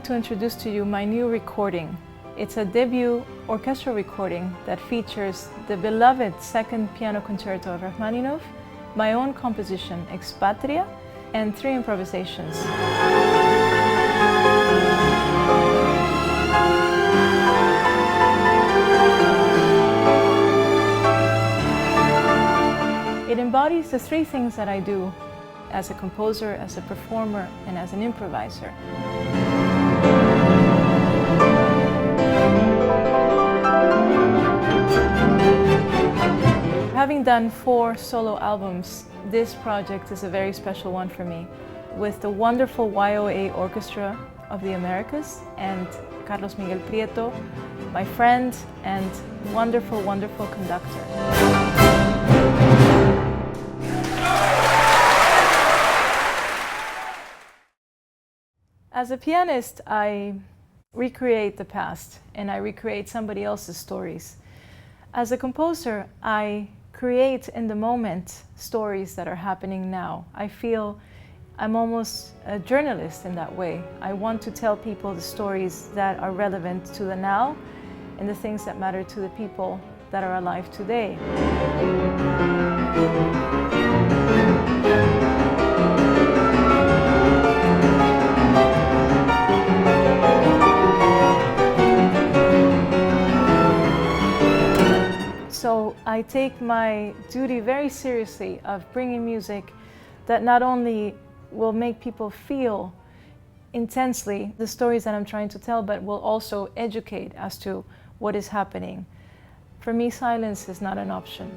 to introduce to you my new recording. It's a debut orchestral recording that features the beloved second piano concerto of Rachmaninov, my own composition, Patria, and 3 improvisations. It embodies the 3 things that I do as a composer, as a performer, and as an improviser. Having done 4 solo albums, this project is a very special one for me, with the wonderful YOA Orchestra of the Americas and Carlos Miguel Prieto, my friend and wonderful, wonderful conductor. As a pianist, I recreate the past and I recreate somebody else's stories. As a composer, I create in the moment stories that are happening now. I feel I'm almost a journalist in that way. I want to tell people the stories that are relevant to the now and the things that matter to the people that are alive today. So I take my duty very seriously of bringing music that not only will make people feel intensely the stories that I'm trying to tell, but will also educate as to what is happening. For me, silence is not an option.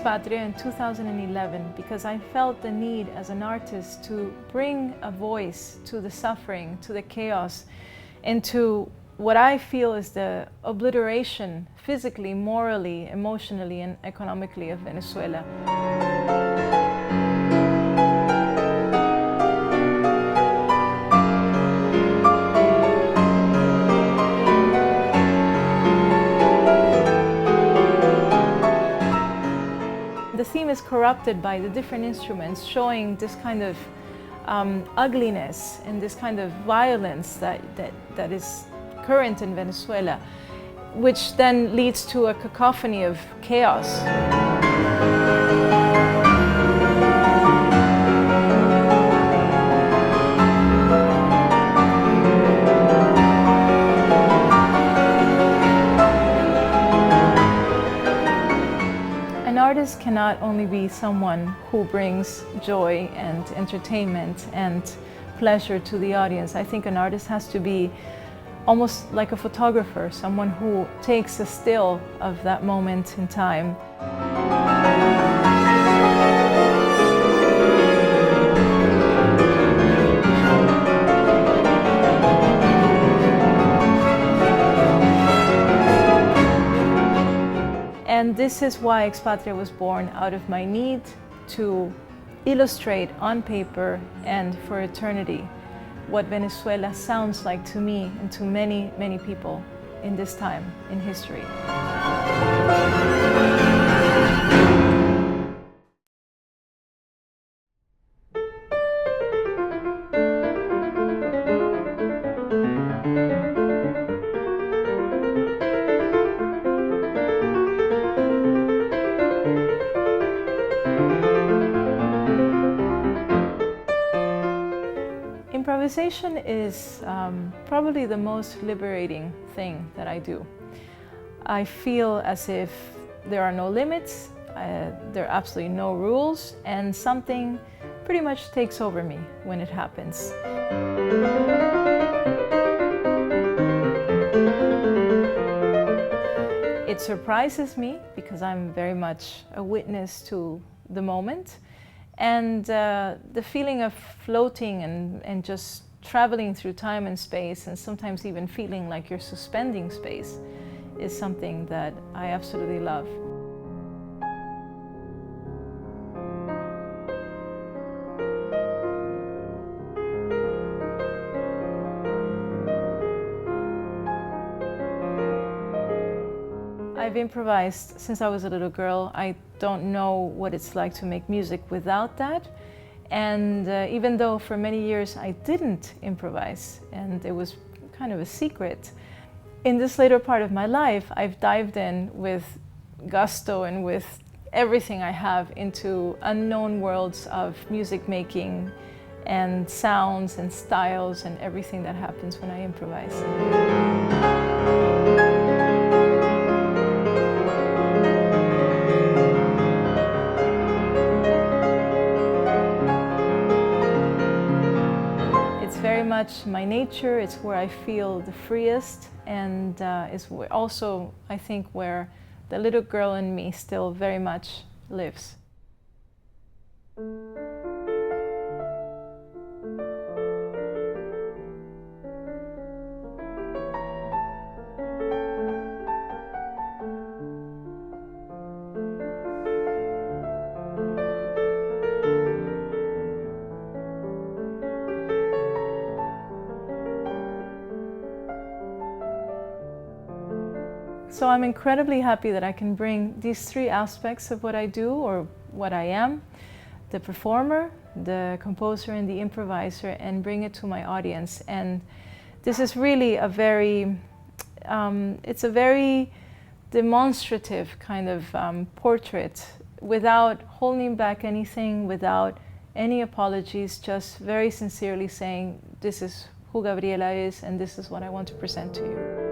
Patria in 2011 because I felt the need as an artist to bring a voice to the suffering, to the chaos, and to what I feel is the obliteration physically, morally, emotionally, and economically of Venezuela. The theme is corrupted by the different instruments, showing this kind of ugliness and this kind of violence that is current in Venezuela, which then leads to a cacophony of chaos. An artist cannot only be someone who brings joy and entertainment and pleasure to the audience. I think an artist has to be almost like a photographer, someone who takes a still of that moment in time. And this is why Patria was born, out of my need to illustrate on paper and for eternity what Venezuela sounds like to me and to many, many people in this time in history. Improvisation is probably the most liberating thing that I do. I feel as if there are no limits, there are absolutely no rules, and something pretty much takes over me when it happens. It surprises me because I'm very much a witness to the moment. And the feeling of floating and just traveling through time and space, and sometimes even feeling like you're suspending space, is something that I absolutely love. I've improvised since I was a little girl. I don't know what it's like to make music without that. And even though for many years I didn't improvise, and it was kind of a secret, in this later part of my life, I've dived in with gusto and with everything I have into unknown worlds of music making and sounds and styles and everything that happens when I improvise. It's very much my nature, it's where I feel the freest, and it's also, I think, where the little girl in me still very much lives. So I'm incredibly happy that I can bring these three aspects of what I do, or what I am, the performer, the composer, and the improviser, and bring it to my audience. And this is really a very, it's a very demonstrative kind of portrait, without holding back anything, without any apologies, just very sincerely saying, this is who Gabriela is, and this is what I want to present to you.